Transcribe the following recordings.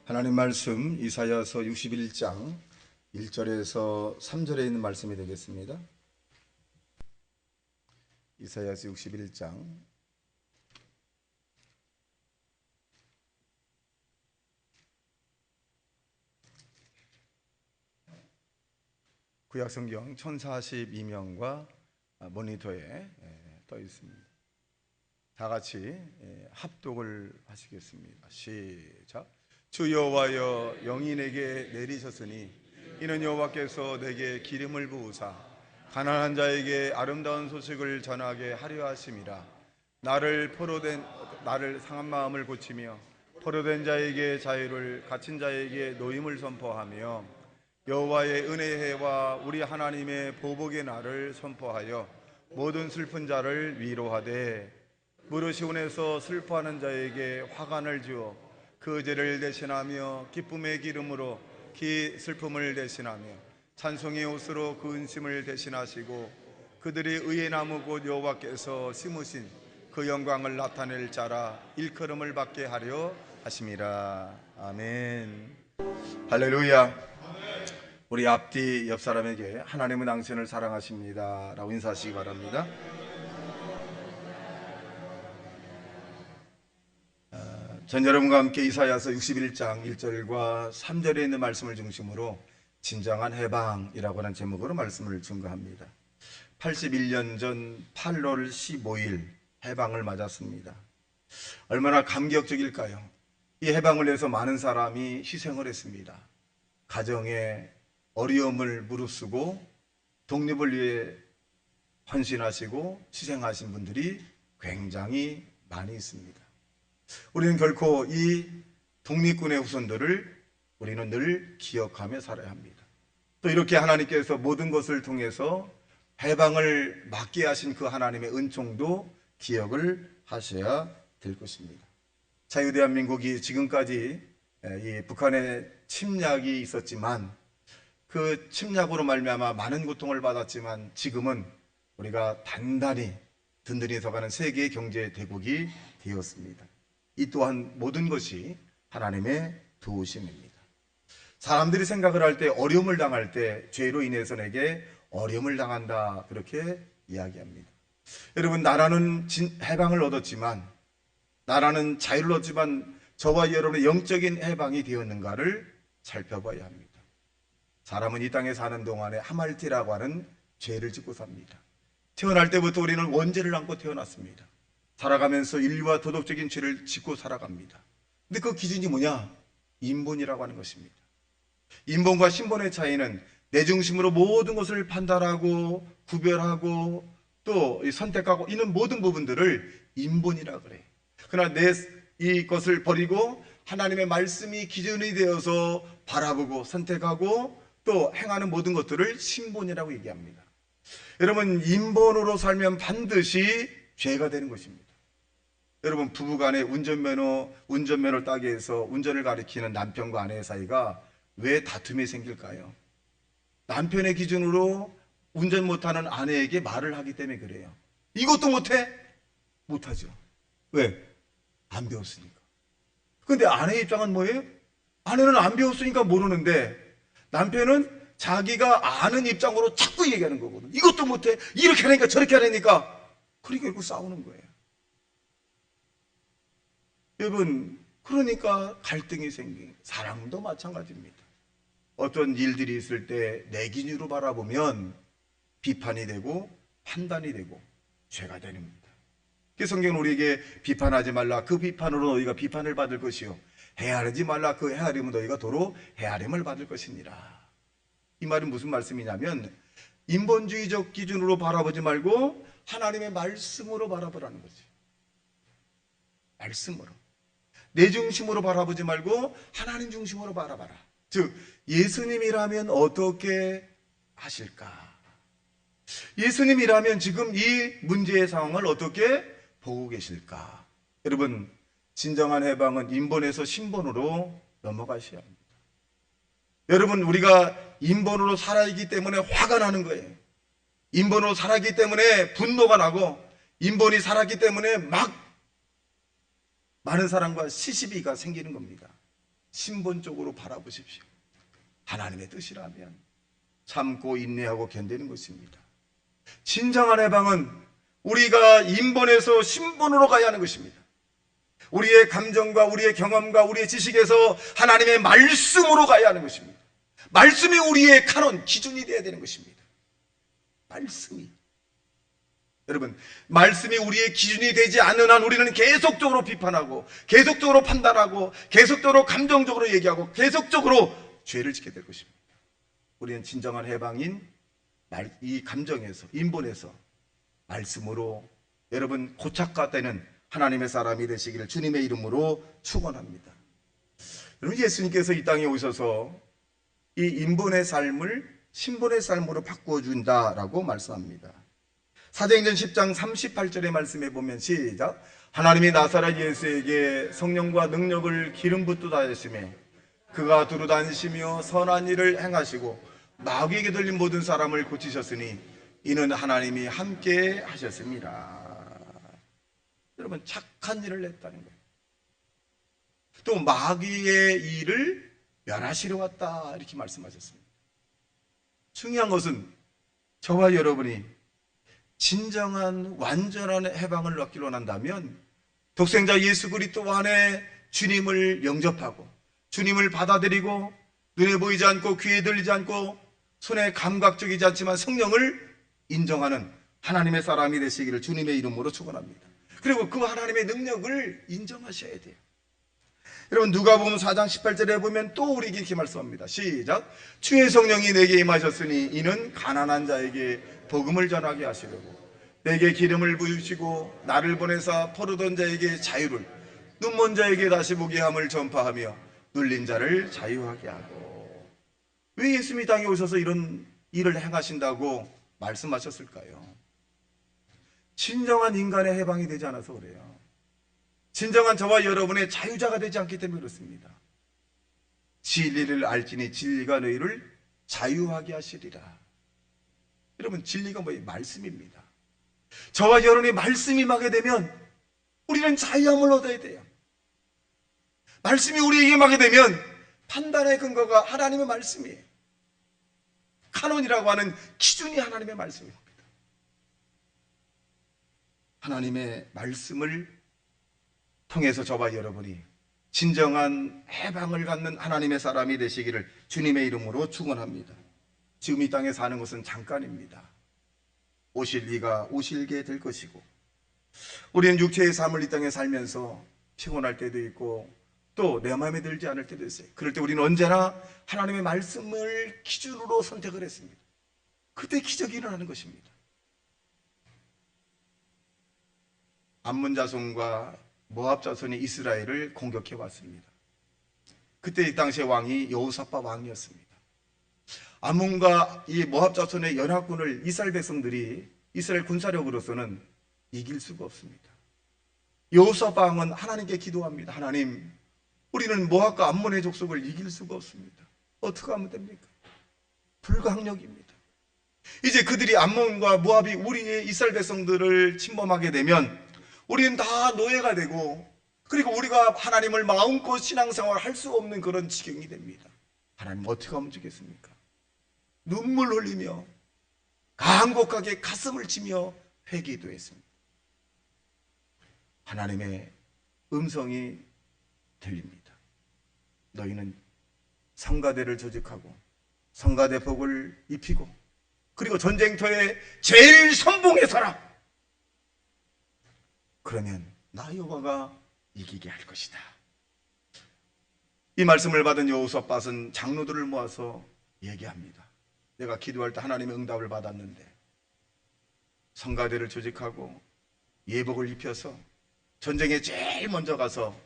하나님 말씀 이사야서 61장 1절에서 3절에 있는 말씀이 되겠습니다. 이사야서 61장 구약성경 1042명과 모니터에 떠 있습니다. 다 같이 합독을 하시겠습니다. 시작. 주 여호와여, 영이 내게 내리셨으니 이는 여호와께서 내게 기름을 부으사 가난한 자에게 아름다운 소식을 전하게 하려 하심이라. 나를 상한 마음을 고치며 포로된 자에게 자유를, 갇힌 자에게 노임을 선포하며 여호와의 은혜의 해와 우리 하나님의 보복의 날을 선포하여 모든 슬픈 자를 위로하되 무릇 시온에서 슬퍼하는 자에게 화관을 주어 그 죄를 대신하며 기쁨의 기름으로 슬픔을 대신하며 찬송의 옷으로 그 은심을 대신하시고 그들이 의의 나무 곧 여호와께서 심으신 그 영광을 나타낼 자라 일컬음을 받게 하려 하심이라. 아멘. 할렐루야. 우리 앞뒤 옆 사람에게 하나님은 당신을 사랑하십니다 라고 인사하시기 바랍니다. 전 여러분과 함께 이사야서 61장 1절과 3절에 있는 말씀을 중심으로 진정한 해방이라고 하는 제목으로 말씀을 증거합니다. 81년 전 8월 15일 해방을 맞았습니다. 얼마나 감격적일까요? 이 해방을 위해서 많은 사람이 희생을 했습니다. 가정의 어려움을 무릅쓰고 독립을 위해 헌신하시고 희생하신 분들이 굉장히 많이 있습니다. 우리는 결코 이 독립군의 후손들을 우리는 늘 기억하며 살아야 합니다. 또 이렇게 하나님께서 모든 것을 통해서 해방을 맞게 하신 그 하나님의 은총도 기억을 하셔야 될 것입니다. 자유대한민국이 지금까지 이 북한의 침략이 있었지만 그 침략으로 말미암아 많은 고통을 받았지만 지금은 우리가 단단히 든든히 서가는 세계 경제 대국이 되었습니다. 이 또한 모든 것이 하나님의 도우심입니다. 사람들이 생각을 할 때 어려움을 당할 때 죄로 인해서 내게 어려움을 당한다 그렇게 이야기합니다. 여러분, 나라는 해방을 얻었지만 나라는 자유를 얻지만 저와 여러분의 영적인 해방이 되었는가를 살펴봐야 합니다. 사람은 이 땅에 사는 동안에 하말티라고 하는 죄를 짓고 삽니다. 태어날 때부터 우리는 원죄를 안고 태어났습니다. 살아가면서 인류와 도덕적인 죄를 짓고 살아갑니다. 근데 그 기준이 뭐냐? 인본이라고 하는 것입니다. 인본과 신본의 차이는 내 중심으로 모든 것을 판단하고 구별하고 또 선택하고 이런 모든 부분들을 인본이라고 그래요. 그러나 이것을 버리고 하나님의 말씀이 기준이 되어서 바라보고 선택하고 또 행하는 모든 것들을 신본이라고 얘기합니다. 여러분, 인본으로 살면 반드시 죄가 되는 것입니다. 여러분, 부부간에 운전면허를 따게 해서 운전을 가리키는 남편과 아내의 사이가 왜 다툼이 생길까요? 남편의 기준으로 운전 못하는 아내에게 말을 하기 때문에 그래요. 이것도 못해? 못하죠. 왜? 안 배웠으니까. 근데 아내의 입장은 뭐예요? 아내는 안 배웠으니까 모르는데 남편은 자기가 아는 입장으로 자꾸 얘기하는 거거든. 이것도 못해? 이렇게 하니까 저렇게 하니까. 그러니까 결국 싸우는 거예요. 여러분, 그러니까 갈등이 생긴 사랑도 마찬가지입니다. 어떤 일들이 있을 때 내 기준으로 바라보면 비판이 되고 판단이 되고 죄가 됩니다. 그래서 성경은 우리에게 비판하지 말라. 그 비판으로 너희가 비판을 받을 것이요 헤아리지 말라. 그 헤아림은 너희가 도로 헤아림을 받을 것이니라. 이 말은 무슨 말씀이냐면 인본주의적 기준으로 바라보지 말고 하나님의 말씀으로 바라보라는 거지. 말씀으로. 내 중심으로 바라보지 말고 하나님 중심으로 바라봐라. 즉 예수님이라면 어떻게 하실까? 예수님이라면 지금 이 문제의 상황을 어떻게 보고 계실까? 여러분, 진정한 해방은 인본에서 신본으로 넘어가셔야 합니다. 여러분, 우리가 인본으로 살아있기 때문에 화가 나는 거예요. 인본으로 살았기 때문에 분노가 나고 인본이 살았기 때문에 막 많은 사람과 시시비가 생기는 겁니다. 신본적으로 바라보십시오. 하나님의 뜻이라면 참고 인내하고 견디는 것입니다. 진정한 해방은 우리가 인본에서 신본으로 가야 하는 것입니다. 우리의 감정과 우리의 경험과 우리의 지식에서 하나님의 말씀으로 가야 하는 것입니다. 말씀이 우리의 카논, 기준이 되어야 되는 것입니다. 말씀이. 여러분, 말씀이 우리의 기준이 되지 않는 한 우리는 계속적으로 비판하고 계속적으로 판단하고 계속적으로 감정적으로 얘기하고 계속적으로 죄를 짓게 될 것입니다. 우리는 진정한 해방인 이 감정에서, 인본에서 말씀으로 여러분 고착화 되는 하나님의 사람이 되시기를 주님의 이름으로 축원합니다. 여러분, 예수님께서 이 땅에 오셔서 이 인본의 삶을 신본의 삶으로 바꾸어 준다라고 말씀합니다. 사도행전 10장 38절의 말씀에 보면 시작. 하나님이 나사렛 예수에게 성령과 능력을 기름 붓듯 하였으며 그가 두루 다니시며 선한 일을 행하시고 마귀에게 들린 모든 사람을 고치셨으니 이는 하나님이 함께 하셨습니다. 여러분, 착한 일을 했다는 거예요. 또 마귀의 일을 멸하시러 왔다 이렇게 말씀하셨습니다. 중요한 것은 저와 여러분이 진정한 완전한 해방을 얻기를 원한다면 독생자 예수 그리스도 안에 주님을 영접하고 주님을 받아들이고 눈에 보이지 않고 귀에 들리지 않고 손에 감각적이지 않지만 성령을 인정하는 하나님의 사람이 되시기를 주님의 이름으로 축원합니다. 그리고 그 하나님의 능력을 인정하셔야 돼요. 여러분, 누가복음 4장 18절에 보면 또 우리에게 이렇게 말씀합니다. 시작. 주의 성령이 내게 임하셨으니 이는 가난한 자에게 복음을 전하게 하시려고 내게 기름을 부으시고 나를 보내사 포로던 자에게 자유를 눈먼 자에게 다시 보게 함을 전파하며 눌린 자를 자유하게 하고. 왜 예수님이 땅에 오셔서 이런 일을 행하신다고 말씀하셨을까요? 진정한 인간의 해방이 되지 않아서 그래요. 진정한 저와 여러분의 자유자가 되지 않기 때문에 그렇습니다. 진리를 알지니 진리가 너희를 자유하게 하시리라. 여러분, 진리가 뭐예요? 말씀입니다. 저와 여러분이 말씀이 임하게 되면 우리는 자유함을 얻어야 돼요. 말씀이 우리에게 임하게 되면 판단의 근거가 하나님의 말씀이에요. 카논이라고 하는 기준이 하나님의 말씀입니다. 하나님의 말씀을 통해서 저와 여러분이 진정한 해방을 갖는 하나님의 사람이 되시기를 주님의 이름으로 축원합니다. 지금 이 땅에 사는 것은 잠깐입니다. 오실 이가 오실게 될 것이고 우리는 육체의 삶을 이 땅에 살면서 피곤할 때도 있고 또 내 마음에 들지 않을 때도 있어요. 그럴 때 우리는 언제나 하나님의 말씀을 기준으로 선택을 했습니다. 그때 기적이 일어나는 것입니다. 암몬 자손과 모압 자손이 이스라엘을 공격해 왔습니다. 그때 이 당시의 왕이 여호사밧 왕이었습니다. 암몬과 이 모압 자손의 연합군을 이스라엘 백성들이 이스라엘 군사력으로서는 이길 수가 없습니다. 여호사밧 왕은 하나님께 기도합니다. 하나님, 우리는 모압과 암몬의 족속을 이길 수가 없습니다. 어떻게 하면 됩니까? 불가항력입니다. 이제 그들이 암몬과 모압이 우리의 이스라엘 백성들을 침범하게 되면 우리는 다 노예가 되고 그리고 우리가 하나님을 마음껏 신앙생활을 할 수 없는 그런 지경이 됩니다. 하나님 어떻게 하면 좋겠습니까? 눈물 흘리며 간곡하게 가슴을 치며 회개도했습니다. 하나님의 음성이 들립니다. 너희는 성가대를 조직하고 성가대 복을 입히고 그리고 전쟁터에 제일 선봉에 서라. 그러면 나 여호와가 이기게 할 것이다. 이 말씀을 받은 여호사밧은 장로들을 모아서 얘기합니다. 내가 기도할 때 하나님의 응답을 받았는데 성가대를 조직하고 예복을 입혀서 전쟁에 제일 먼저 가서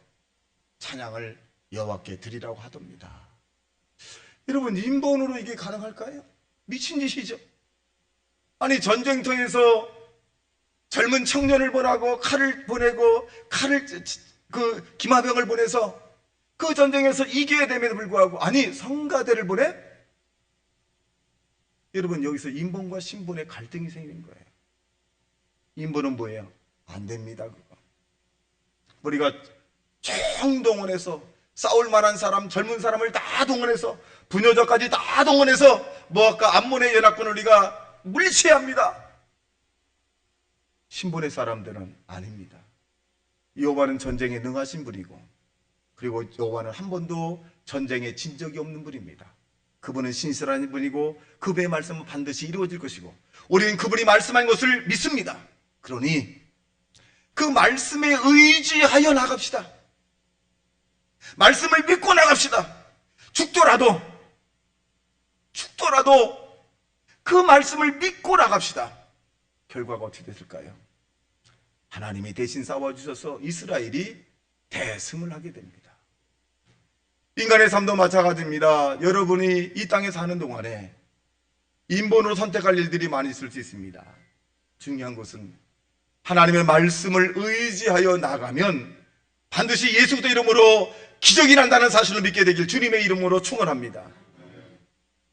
찬양을 여호와께 드리라고 하답니다. 여러분, 인본으로 이게 가능할까요? 미친 짓이죠. 아니, 전쟁터에서 젊은 청년을 보내고 칼을 보내고 그 기마병을 보내서 그 전쟁에서 이겨야 됨에도 불구하고 아니 성가대를 보내? 여러분, 여기서 인본과 신본의 갈등이 생기는 거예요. 인본은 뭐예요? 안 됩니다. 그거. 우리가 총동원해서 싸울 만한 사람, 젊은 사람을 다 동원해서, 부녀자까지 다 동원해서 모압과 암몬의 연합군을 우리가 물리쳐야 합니다. 신본의 사람들은 아닙니다. 여호와는 전쟁에 능하신 분이고, 그리고 여호와는 한 번도 전쟁에 진 적이 없는 분입니다. 그분은 신실한 분이고 그분의 말씀은 반드시 이루어질 것이고, 우리는 그분이 말씀한 것을 믿습니다. 그러니 그 말씀에 의지하여 나갑시다. 말씀을 믿고 나갑시다. 죽더라도 그 말씀을 믿고 나갑시다. 결과가 어떻게 됐을까요? 하나님이 대신 싸워주셔서 이스라엘이 대승을 하게 됩니다. 인간의 삶도 마찬가지입니다. 여러분이 이 땅에 사는 동안에 인본으로 선택할 일들이 많이 있을 수 있습니다. 중요한 것은 하나님의 말씀을 의지하여 나가면 반드시 예수 그리스도 이름으로 기적이 난다는 사실을 믿게 되길 주님의 이름으로 축원합니다.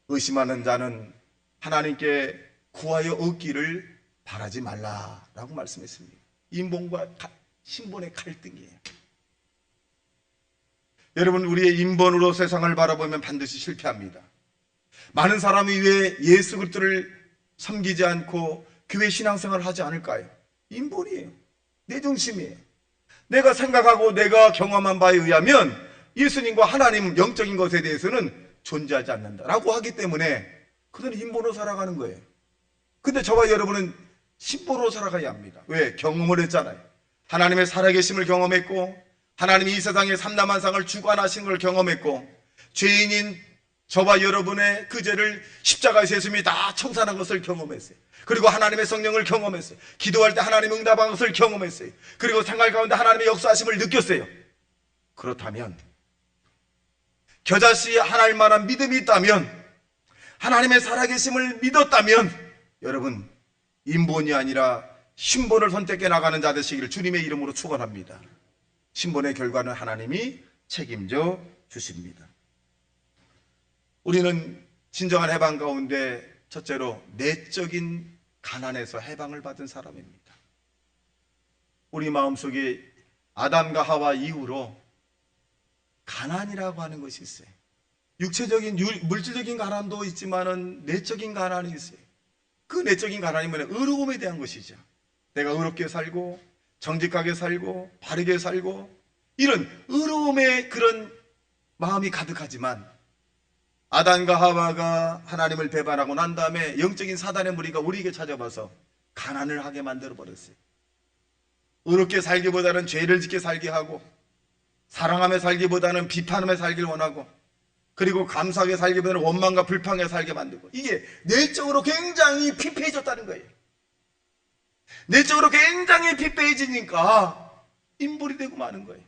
의심하는 자는 하나님께 구하여 얻기를 바라지 말라라고 말씀했습니다. 인본과 신본의 갈등이에요. 여러분, 우리의 인본으로 세상을 바라보면 반드시 실패합니다. 많은 사람이 왜 예수 그리스도를 섬기지 않고 교회 신앙생활을 하지 않을까요? 인본이에요. 내 중심이에요. 내가 생각하고 내가 경험한 바에 의하면 예수님과 하나님 영적인 것에 대해서는 존재하지 않는다라고 하기 때문에 그들은 인본으로 살아가는 거예요. 근데 저와 여러분은 신본으로 살아가야 합니다. 왜? 경험을 했잖아요. 하나님의 살아계심을 경험했고, 하나님이 이 세상에 삼라만상을 주관하신 걸 경험했고, 죄인인 저와 여러분의 그 죄를 십자가에서 예수님이 다 청산한 것을 경험했어요. 그리고 하나님의 성령을 경험했어요. 기도할 때 하나님 응답한 것을 경험했어요. 그리고 생활 가운데 하나님의 역사하심을 느꼈어요. 그렇다면 겨자씨 하나일 만한 믿음이 있다면, 하나님의 살아계심을 믿었다면, 여러분 인본이 아니라 신본을 선택해 나가는 자 되시기를 주님의 이름으로 축원합니다. 신본의 결과는 하나님이 책임져 주십니다. 우리는 진정한 해방 가운데 첫째로 내적인 가난에서 해방을 받은 사람입니다. 우리 마음속에 아담과 하와 이후로 가난이라고 하는 것이 있어요. 육체적인 물질적인 가난도 있지만은 내적인 가난이 있어요. 그 내적인 가난이 뭐냐? 의로움에 대한 것이죠. 내가 의롭게 살고 정직하게 살고 바르게 살고 이런 의로움의 그런 마음이 가득하지만, 아담과 하와가 하나님을 배반하고 난 다음에 영적인 사단의 무리가 우리에게 찾아와서 가난을 하게 만들어 버렸어요. 의롭게 살기보다는 죄를 짓게 살게 하고, 사랑하며 살기보다는 비판하며 살길 원하고, 그리고 감사하게 살기보다는 원망과 불평에 살게 만들고, 이게 내적으로 굉장히 피폐해졌다는 거예요. 내적으로 굉장히 피폐해지니까 인물이 되고 마는 거예요.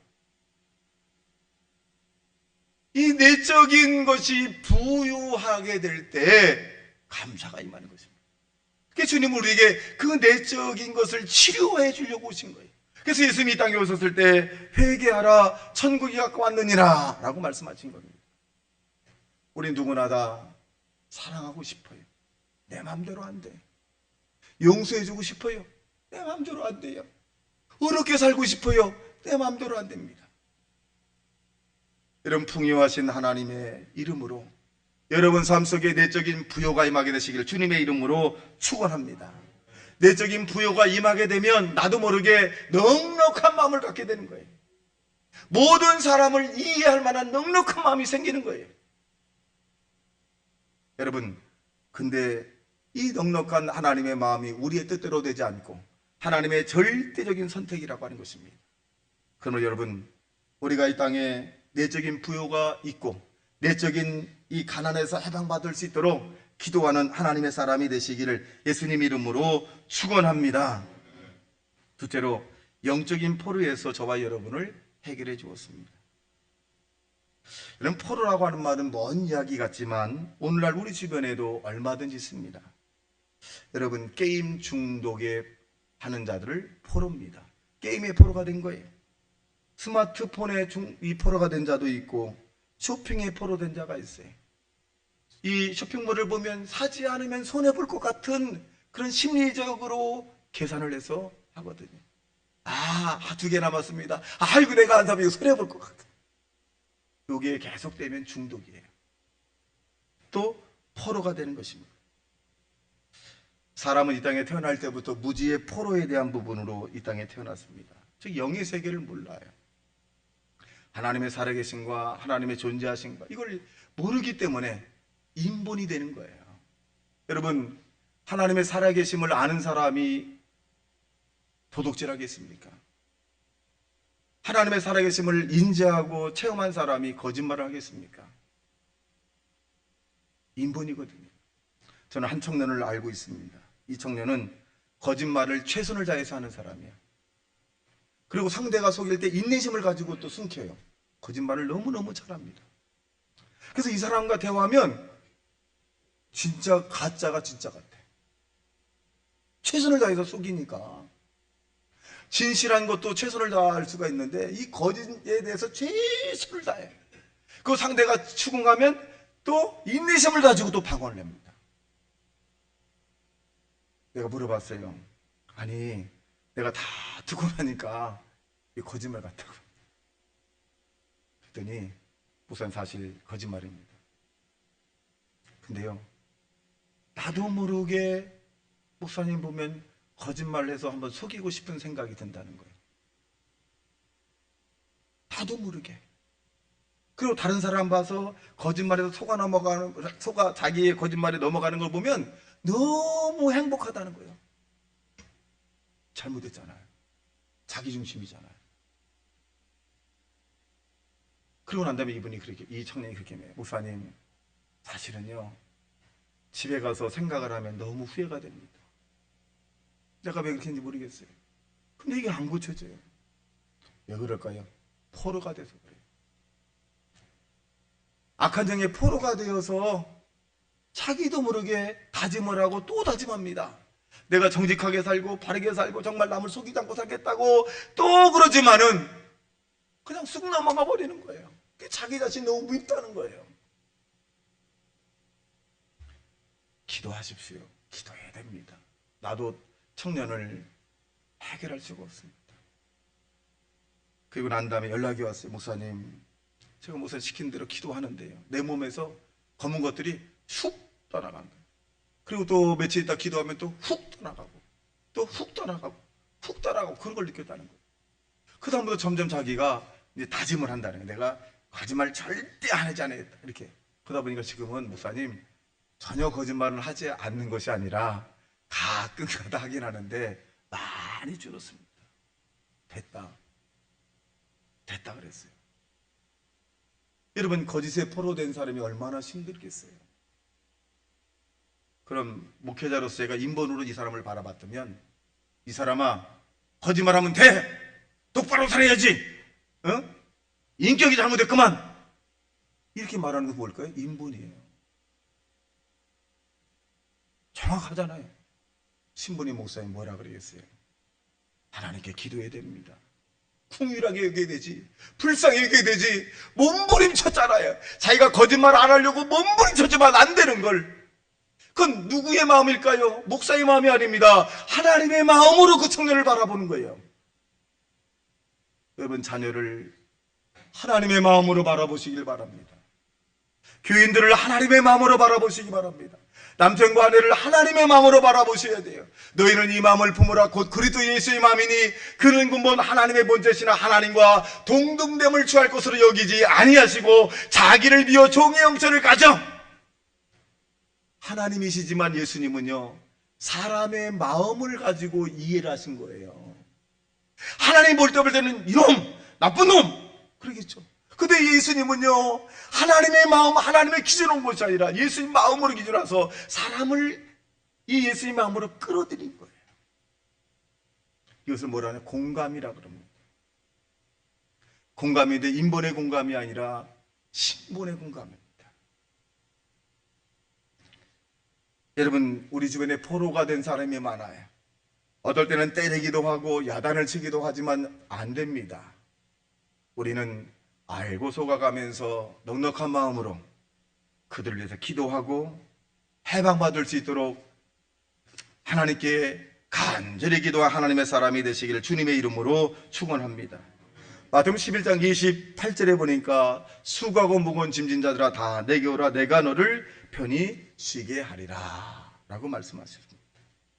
이 내적인 것이 부유하게 될 때 감사가 임하는 것입니다. 그래서 주님은 우리에게 그 내적인 것을 치료해 주려고 오신 거예요. 그래서 예수님이 이 땅에 오셨을 때 회개하라 천국이 가까웠느니라 라고 말씀하신 겁니다. 우리 누구나 다 사랑하고 싶어요. 내 마음대로 안 돼. 용서해 주고 싶어요. 내 마음대로 안 돼요. 의롭게 살고 싶어요. 내 마음대로 안 됩니다. 이런 풍요하신 하나님의 이름으로 여러분 삶 속에 내적인 부요가 임하게 되시기를 주님의 이름으로 축원합니다. 내적인 부요가 임하게 되면 나도 모르게 넉넉한 마음을 갖게 되는 거예요. 모든 사람을 이해할 만한 넉넉한 마음이 생기는 거예요. 여러분, 근데 이 넉넉한 하나님의 마음이 우리의 뜻대로 되지 않고 하나님의 절대적인 선택이라고 하는 것입니다. 그러면 여러분, 우리가 이 땅에 내적인 부요가 있고 내적인 이 가난에서 해방받을 수 있도록 기도하는 하나님의 사람이 되시기를 예수님 이름으로 축원합니다. 둘째로, 영적인 포로에서 저와 여러분을 해결해 주었습니다. 이런 포로라고 하는 말은 먼 이야기 같지만 오늘날 우리 주변에도 얼마든지 있습니다. 여러분, 게임 중독에 하는 자들을 포로입니다. 게임의 포로가 된 거예요. 스마트폰의 이 포로가 된 자도 있고 쇼핑의 포로 된 자가 있어요. 이 쇼핑몰을 보면 사지 않으면 손해볼 것 같은 그런 심리적으로 계산을 해서 하거든요. 아, 2개 남았습니다. 아이고, 내가 안 사면 이거 손해볼 것 같아. 여기에 계속되면 중독이에요. 또 포로가 되는 것입니다. 사람은 이 땅에 태어날 때부터 무지의 포로에 대한 부분으로 이 땅에 태어났습니다. 즉 영의 세계를 몰라요. 하나님의 살아계심과 하나님의 존재하심과 이걸 모르기 때문에 인본이 되는 거예요. 여러분, 하나님의 살아계심을 아는 사람이 도둑질하겠습니까? 하나님의 살아계심을 인지하고 체험한 사람이 거짓말을 하겠습니까? 인본이거든요. 저는 한 청년을 알고 있습니다. 이 청년은 거짓말을 최선을 다해서 하는 사람이에요. 그리고 상대가 속일 때 인내심을 가지고 또 숨겨요. 거짓말을 너무너무 잘합니다. 그래서 이 사람과 대화하면 진짜 가짜가 진짜 같아. 최선을 다해서 속이니까. 진실한 것도 최선을 다할 수가 있는데 이 거짓에 대해서 최선을 다해. 그 상대가 추궁하면 또 인내심을 가지고 또 방어를 냅니다. 내가 물어봤어요. 아니, 내가 다 듣고 나니까 이 거짓말 같다고. 그랬더니 우선 사실 거짓말입니다. 근데요, 나도 모르게 목사님 보면 거짓말을 해서 한번 속이고 싶은 생각이 든다는 거예요. 나도 모르게. 그리고 다른 사람 봐서 거짓말에서 속아 자기의 거짓말에 넘어가는 걸 보면 너무 행복하다는 거예요. 잘못했잖아요. 자기중심이잖아요. 그러고 난 다음에 이 청년이 그렇게 해요. 목사님, 사실은요, 집에 가서 생각을 하면 너무 후회가 됩니다. 내가 왜 그렇게 했는지 모르겠어요. 근데 이게 안 고쳐져요. 왜 그럴까요? 포로가 돼서 그래요. 악한 정의 포로가 되어서 자기도 모르게 다짐을 하고 또 다짐합니다. 내가 정직하게 살고 바르게 살고 정말 남을 속이지 않고 살겠다고 또 그러지만은 그냥 쑥 넘어가 버리는 거예요. 자기 자신이 너무 밉다는 거예요. 기도하십시오. 기도해야 됩니다. 나도 청년을 해결할 수가 없습니다. 그리고 난 다음에 연락이 왔어요. 목사님, 제가 목사님 시킨 대로 기도하는데요, 내 몸에서 검은 것들이 훅 떠나간 거예요. 그리고 또 며칠 있다 기도하면 또 훅 떠나가고 또 훅 떠나가고 훅 떠나가고 그런 걸 느꼈다는 거예요. 그 다음부터 점점 자기가 이제 다짐을 한다는 거예요. 내가 거짓말 절대 안 하지 않겠다 이렇게. 그러다 보니까 지금은 목사님 전혀 거짓말을 하지 않는 것이 아니라 가끔가다 하긴 하는데 많이 줄었습니다. 됐다 그랬어요. 여러분, 거짓에 포로된 사람이 얼마나 힘들겠어요. 그럼 목회자로서 제가 인본으로 이 사람을 바라봤다면, 이 사람아, 거짓말하면 돼, 똑바로 살아야지, 인격이 잘못됐구만, 이렇게 말하는 거 뭘까요? 인본이에요. 정확하잖아요. 신부님 목사님 뭐라 그러겠어요? 하나님께 기도해야 됩니다. 궁휼하게 여겨야 되지, 불쌍히 여겨야 되지. 몸부림쳤잖아요. 자기가 거짓말 안 하려고 몸부림쳤지만 안 되는 걸. 그건 누구의 마음일까요? 목사의 마음이 아닙니다. 하나님의 마음으로 그 청년을 바라보는 거예요. 여러분, 자녀를 하나님의 마음으로 바라보시길 바랍니다. 교인들을 하나님의 마음으로 바라보시기 바랍니다. 남편과 아내를 하나님의 마음으로 바라보셔야 돼요. 너희는 이 마음을 품으라 곧 그리스도 예수의 마음이니 그는 근본 하나님의 본체시나 하나님과 동등됨을 취할 것으로 여기지 아니하시고 자기를 비워 종의 형체를 가져. 하나님이시지만 예수님은요, 사람의 마음을 가지고 이해를 하신 거예요. 하나님 볼 때는 이놈, 나쁜 놈 그러겠죠. 근데 예수님은요, 하나님의 마음, 하나님의 기준을 온 것이 아니라 예수님 마음으로 기준해서 사람을 이 예수님 마음으로 끌어들인 거예요. 이것을 뭐라 하냐? 공감이라 그럽니다. 공감인데 인본의 공감이 아니라 신본의 공감입니다. 여러분, 우리 주변에 포로가 된 사람이 많아요. 어떨 때는 때리기도 하고 야단을 치기도 하지만 안 됩니다. 우리는 알고 속아가면서 넉넉한 마음으로 그들을 위해서 기도하고 해방받을 수 있도록 하나님께 간절히 기도한 하나님의 사람이 되시기를 주님의 이름으로 축원합니다. 마태복음 11장 28절에 보니까 수고하고 무거운 짐진 자들아 다 내게 오라 내가 너를 편히 쉬게 하리라 라고 말씀하셨습니다.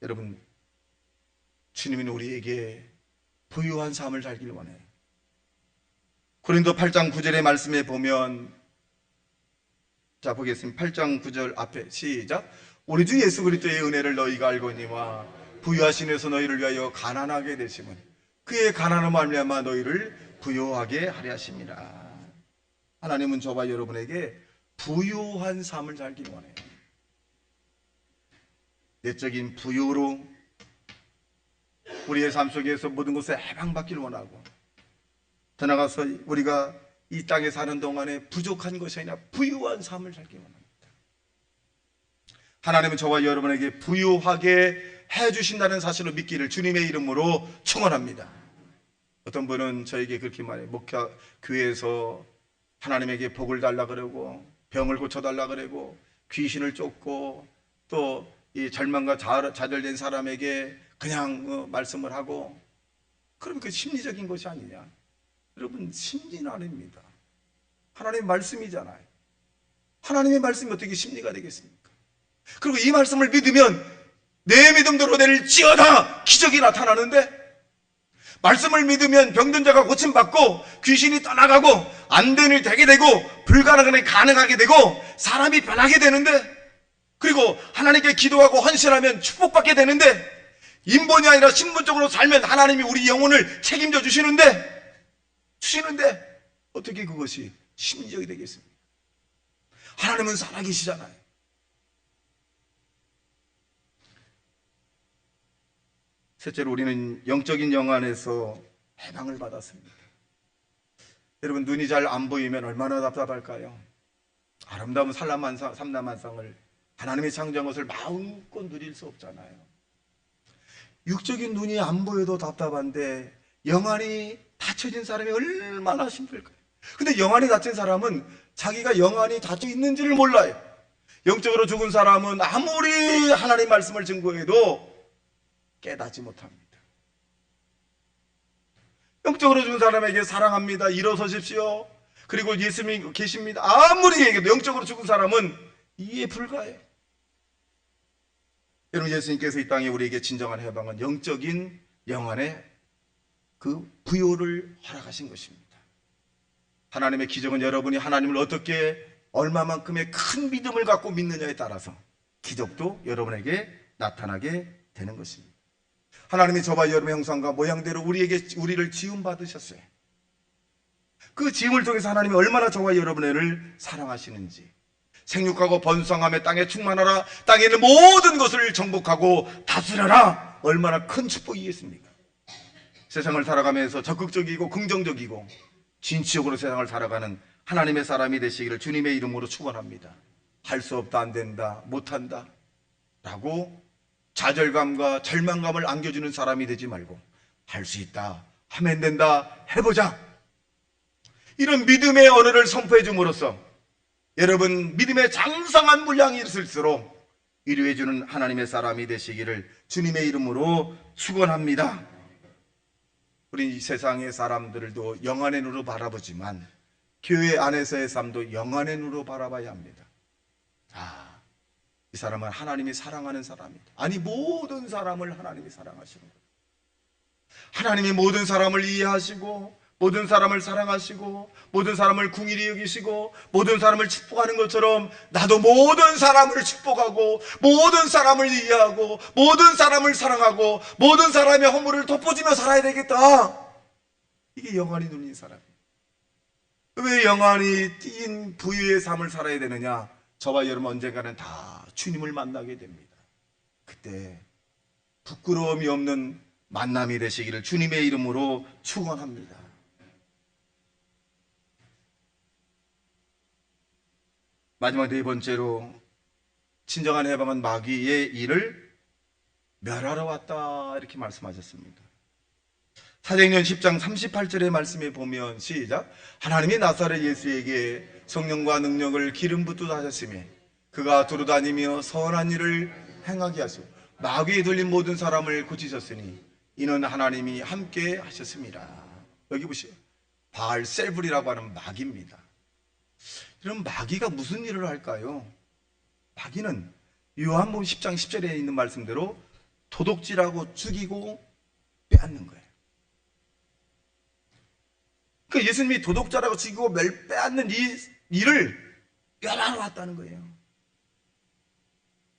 여러분, 주님은 우리에게 부유한 삶을 살길 원해요. 고린도 8장 9절의 말씀에 보면, 자 보겠습니다. 8장 9절 앞에 시작. 우리 주 예수 그리스도의 은혜를 너희가 알거니와 부유하신 에서 너희를 위하여 가난하게 되심은 그의 가난함을 말미암아 너희를 부유하게 하려 하심이라. 하나님은 저와 여러분에게 부유한 삶을 살길 원해요. 내적인 부유로 우리의 삶 속에서 모든 것에 해방받기를 원하고, 더 나아가서 우리가 이 땅에 사는 동안에 부족한 것이 아니라 부유한 삶을 살길 원합니다. 하나님은 저와 여러분에게 부유하게 해주신다는 사실을 믿기를 주님의 이름으로 축원합니다. 어떤 분은 저에게 그렇게 말해요. 교회에서 하나님에게 복을 달라 그러고 병을 고쳐달라 그러고 귀신을 쫓고 또 이 절망과 좌절된 사람에게 그냥 말씀을 하고, 그럼 그 심리적인 것이 아니냐? 여러분, 심리는 아닙니다. 하나님의 말씀이잖아요. 하나님의 말씀이 어떻게 심리가 되겠습니까? 그리고 이 말씀을 믿으면 내 믿음대로 될지어다 기적이 나타나는데, 말씀을 믿으면 병든 자가 고침받고 귀신이 떠나가고 안 되는 일이 되게 되고 불가능한 일이 가능하게 되고 사람이 변하게 되는데, 그리고 하나님께 기도하고 헌신하면 축복받게 되는데, 인본이 아니라 신분적으로 살면 하나님이 우리 영혼을 책임져 주시는데 어떻게 그것이 심리적이 되겠습니까? 하나님은 살아계시잖아요. 셋째로 우리는 영적인 영안에서 해방을 받았습니다. 여러분, 눈이 잘 안 보이면 얼마나 답답할까요? 아름다운 삼라만상을 하나님의 창조한 것을 마음껏 누릴 수 없잖아요. 육적인 눈이 안 보여도 답답한데 영안이 닫혀진 사람이 얼마나 힘들까요? 근데 영안이 닫힌 사람은 자기가 영안이 닫혀 있는지를 몰라요. 영적으로 죽은 사람은 아무리 하나님 말씀을 증거해도 깨닫지 못합니다. 영적으로 죽은 사람에게 사랑합니다, 일어서십시오, 그리고 예수님이 계십니다, 아무리 얘기해도 영적으로 죽은 사람은 이해 불가해요. 여러분, 예수님께서 이 땅에 우리에게 진정한 해방은 영적인 영안의 그 부요를 허락하신 것입니다. 하나님의 기적은 여러분이 하나님을 어떻게 얼마만큼의 큰 믿음을 갖고 믿느냐에 따라서 기적도 여러분에게 나타나게 되는 것입니다. 하나님이 저와 여러분의 형상과 모양대로 우리를 지음 받으셨어요. 그 지음을 통해서 하나님이 얼마나 저와 여러분을 사랑하시는지, 생육하고 번성하며 땅에 충만하라, 땅에 있는 모든 것을 정복하고 다스려라, 얼마나 큰 축복이겠습니까? 세상을 살아가면서 적극적이고 긍정적이고 진취적으로 세상을 살아가는 하나님의 사람이 되시기를 주님의 이름으로 축원합니다. 할 수 없다, 안 된다, 못한다 라고 좌절감과 절망감을 안겨주는 사람이 되지 말고 할 수 있다, 하면 된다, 해보자, 이런 믿음의 언어를 선포해 줌으로써 여러분 믿음의 장성한 분량이 있을수록 위로해 주는 하나님의 사람이 되시기를 주님의 이름으로 축원합니다. 우리 이 세상의 사람들도 영안의 눈으로 바라보지만 교회 안에서의 삶도 영안의 눈으로 바라봐야 합니다. 이 사람은 하나님이 사랑하는 사람이다. 아니, 모든 사람을 하나님이 사랑하시는 거예요. 하나님이 모든 사람을 이해하시고 모든 사람을 사랑하시고 모든 사람을 긍휼히 여기시고 모든 사람을 축복하는 것처럼 나도 모든 사람을 축복하고 모든 사람을 이해하고 모든 사람을 사랑하고 모든 사람의 허물을 덮어주며 살아야 되겠다. 이게 영안이 눌린 사람이에요. 왜 영안이 띈 부유의 삶을 살아야 되느냐? 저와 여러분 언젠가는 다 주님을 만나게 됩니다. 그때 부끄러움이 없는 만남이 되시기를 주님의 이름으로 축원합니다. 마지막 네 번째로 진정한 해방은 마귀의 일을 멸하러 왔다, 이렇게 말씀하셨습니다. 사도행전 10장 38절의 말씀에 보면 시작. 하나님이 나사렛 예수에게 성령과 능력을 기름 붓듯 하셨으며 그가 두루다니며 선한 일을 행하게 하시고 마귀에 들린 모든 사람을 고치셨으니 이는 하나님이 함께 하셨습니다. 여기 보세요. 바알세불이라고 하는 마귀입니다. 이런 마귀가 무슨 일을 할까요? 마귀는 요한복음 10장 10절에 있는 말씀대로 도둑질하고 죽이고 빼앗는 거예요. 그 예수님이 도둑질하고 죽이고 빼앗는 이 일을 멸하러 왔다는 거예요.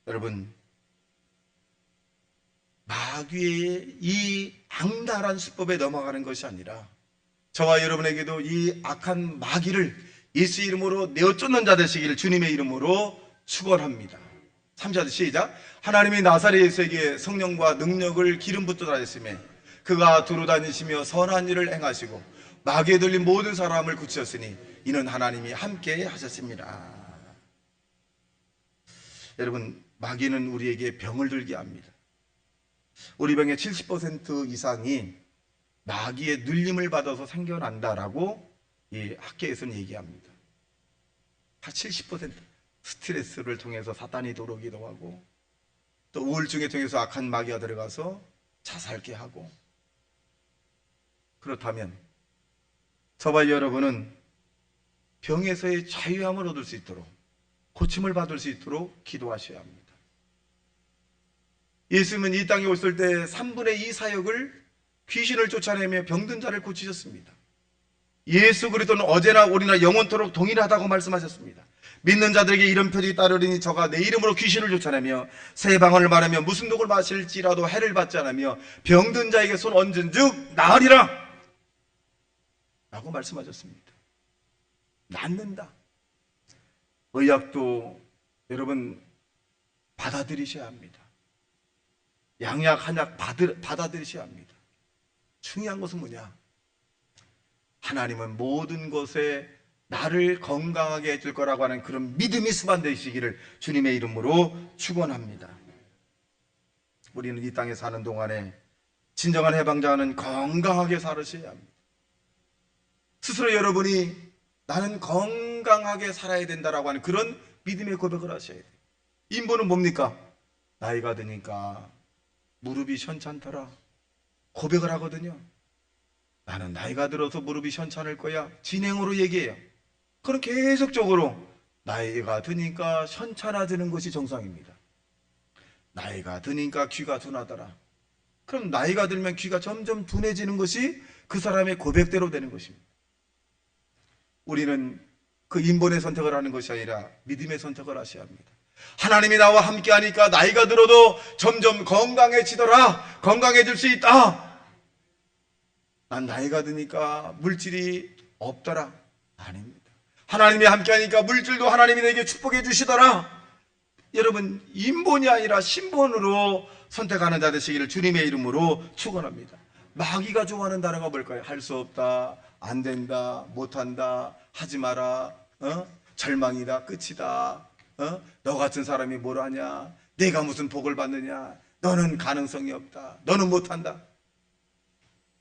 여러분, 마귀의 이 악랄한 수법에 넘어가는 것이 아니라 저와 여러분에게도 이 악한 마귀를 예수 이름으로 내어 쫓는 자 되시기를 주님의 이름으로 축원합니다. 3절 시작. 하나님이 나사렛 예수에게 성령과 능력을 기름 붓도다 하셨으며 그가 두루 다니시며 선한 일을 행하시고 마귀에 들린 모든 사람을 고치셨으니 이는 하나님이 함께 하셨습니다. 여러분, 마귀는 우리에게 병을 들게 합니다. 우리 병의 70% 이상이 마귀의 눌림을 받아서 생겨난다라고 이 학계에서는 얘기합니다. 70% 스트레스를 통해서 사탄이 들어오기도 하고 또 우울증에 통해서 악한 마귀가 들어가서 자살케 하고, 그렇다면 저와 여러분은 병에서의 자유함을 얻을 수 있도록 고침을 받을 수 있도록 기도하셔야 합니다. 예수님은 이 땅에 오실 때 3분의 2 사역을 귀신을 쫓아내며 병든 자를 고치셨습니다. 예수 그리스도는 어제나 오리나 영원토록 동일하다고 말씀하셨습니다. 믿는 자들에게 이런 표적이 따르리니 저가 내 이름으로 귀신을 쫓아내며 새 방언을 말하며 무슨 독을 마실지라도 해를 받지 않으며 병든 자에게 손 얹은 즉 나으리라 라고 말씀하셨습니다. 낫는다. 의학도 여러분 받아들이셔야 합니다. 양약 한약 받아들이셔야 합니다. 중요한 것은 뭐냐? 하나님은 모든 것에 나를 건강하게 해줄 거라고 하는 그런 믿음이 수반되시기를 주님의 이름으로 축원합니다. 우리는 이 땅에 사는 동안에 진정한 해방자는 건강하게 살으셔야 합니다. 스스로 여러분이 나는 건강하게 살아야 된다라고 하는 그런 믿음의 고백을 하셔야 돼요. 인보는 뭡니까? 나이가 드니까 무릎이 시원찮더라 고백을 하거든요. 나는 나이가 들어서 무릎이 시원찮을 거야 진행으로 얘기해요. 그럼 계속적으로 나이가 드니까 시원찮아지는 것이 정상입니다. 나이가 드니까 귀가 둔하더라. 그럼 나이가 들면 귀가 점점 둔해지는 것이 그 사람의 고백대로 되는 것입니다. 우리는 그 인본의 선택을 하는 것이 아니라 믿음의 선택을 하셔야 합니다. 하나님이 나와 함께 하니까 나이가 들어도 점점 건강해지더라. 건강해질 수 있다. 난 나이가 드니까 물질이 없더라. 아닙니다. 하나님이 함께 하니까 물질도 하나님이 내게 축복해 주시더라. 여러분, 인본이 아니라 신본으로 선택하는 자 되시기를 주님의 이름으로 축원합니다. 마귀가 좋아하는 단어가 뭘까요? 할 수 없다, 안 된다, 못한다, 하지 마라, 절망이다, 끝이다, 너 같은 사람이 뭘 하냐, 내가 무슨 복을 받느냐, 너는 가능성이 없다, 너는 못한다.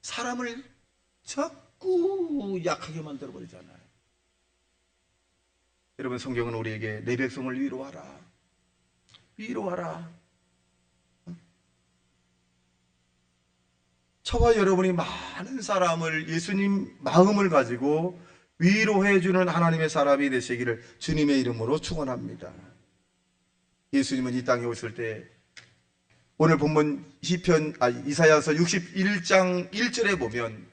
사람을 자꾸 약하게 만들어버리잖아요. 여러분, 성경은 우리에게 내 백성을 위로하라, 위로하라. 저와 여러분이 많은 사람을 예수님 마음을 가지고 위로해주는 하나님의 사람이 되시기를 주님의 이름으로 축원합니다. 예수님은 이 땅에 오실 때 오늘 본문 이사야서 61장 1절에 보면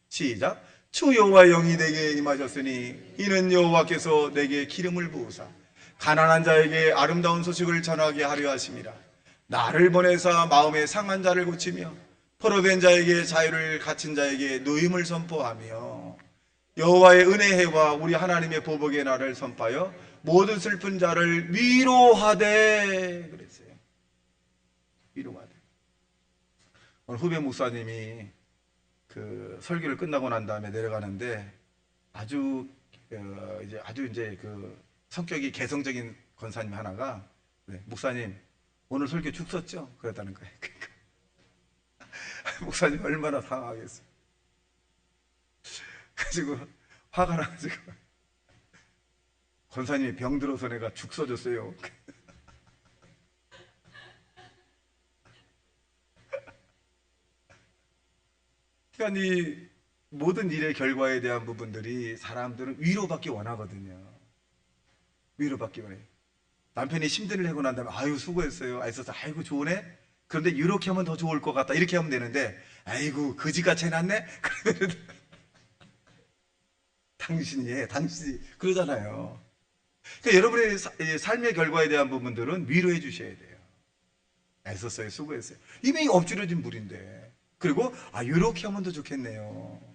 시작. 주 여호와의 영이 내게 임하셨으니 이는 여호와께서 내게 기름을 부으사 가난한 자에게 아름다운 소식을 전하게 하려 하심이라. 나를 보내사 마음에 상한 자를 고치며 포로된 자에게 자유를 갇힌 자에게 노임을 선포하며 여호와의 은혜해와 우리 하나님의 보복의 날을 선포하여 모든 슬픈 자를 위로하되 그랬어요. 위로하되. 오늘 후배 목사님이 그 설교를 끝나고 난 다음에 내려가는데 아주 그 성격이 개성적인 권사님 하나가 목사님 오늘 설교 죽 썼죠? 그랬다는 거예요. 목사님 얼마나 상하겠어요. 가지고 화가 나가지고 권사님이 병들어서 내가 죽 써줬어요. 그러니까 모든 일의 결과에 대한 부분들이 사람들은 위로받기 원하거든요. 위로받기 원해요. 남편이 힘든 일 하고 난 다음에 아유 수고했어요. 애써서 아이고 좋으네. 그런데 이렇게 하면 더 좋을 것 같다. 이렇게 하면 되는데 아이고 거지같이 해놨네. 그러면 당신이 그러잖아요. 그러니까 여러분의 삶의 결과에 대한 부분들은 위로해 주셔야 돼요. 애썼어요. 수고했어요. 이미 엎질러진 물인데. 그리고 이렇게 하면 더 좋겠네요.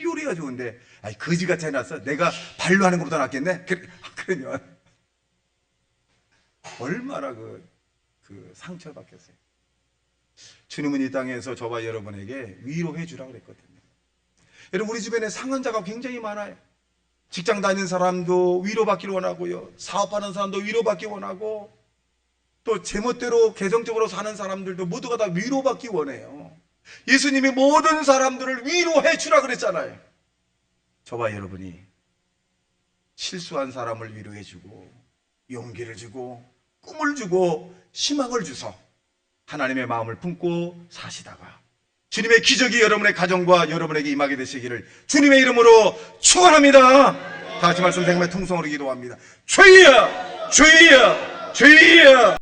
요리가 좋은데 거지같이 해놨어. 내가 발로 하는 것보다 낫겠네. 그러면 얼마나 그 상처를 받겠어요. 주님은 이 땅에서 저와 여러분에게 위로해 주라고 그랬거든요. 여러분 우리 주변에 상한 자가 굉장히 많아요. 직장 다니는 사람도 위로받기를 원하고요. 사업하는 사람도 위로받기 원하고 또 제멋대로 개성적으로 사는 사람들도 모두가 다 위로받기 원해요. 예수님이 모든 사람들을 위로해 주라 그랬잖아요. 저와 여러분이 실수한 사람을 위로해 주고 용기를 주고 꿈을 주고 희망을 주서 하나님의 마음을 품고 사시다가 주님의 기적이 여러분의 가정과 여러분에게 임하게 되시기를 주님의 이름으로 축원합니다. 다 같이 말씀 생명의 통성으로 기도합니다. 주여 주여 주여.